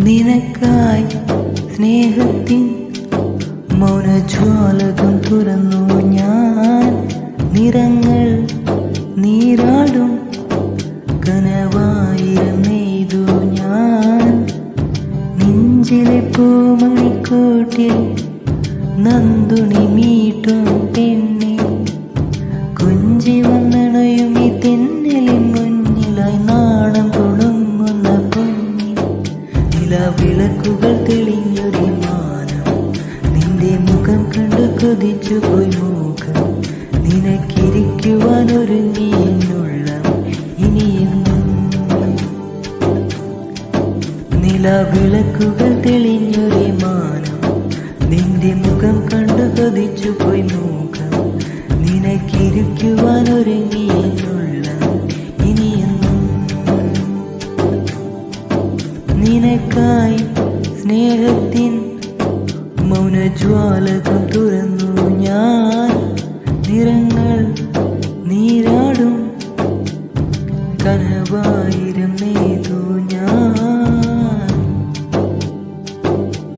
നിനക്കായി സ്നേഹത്തിൻ മൗനജ്വാലകം തുറന്നു ഞാൻ. നിറങ്ങൾ നീരാടും കനവായിരം നെയ്തു ഞാൻ. നെഞ്ചിലെ പൂമണിക്കൂട്ടിൽ നന്ദുണി മീട്ടും പെണ്ണെ, കൊഞ്ചി വന്നണയും ഈ തെന്നലിൻ മുന്നിലായി നാണം തുടങ്ങുന്ന പൊന്നി. നിലവിളക്കുകൾ തെളിഞ്ഞൊരു മാനം, നിന്റെ മുഖം കണ്ടു കൊതിച്ചു പോയി മുഖം. നിനക്കിരിക്കുവാൻ ഒരുങ്ങി എന്നുള്ളം ഇനിയെന്നും. നിലവിളക്കുകൾ തെളിഞ്ഞൊരു മാനം, നിന്റെ മുഖം കണ്ടു കൊതിച്ചു പോയി മുഖം. നിനക്കിരിക്കുവാൻ ഒരുങ്ങി എന്നുള്ളം ഇനിയെന്നും. നിനക്കായി സ്നേഹത്തിൻ മൗനജ്വാലകം തുറന്നു ഞാൻ. നിറങ്ങൾ നീരാടും കനവായി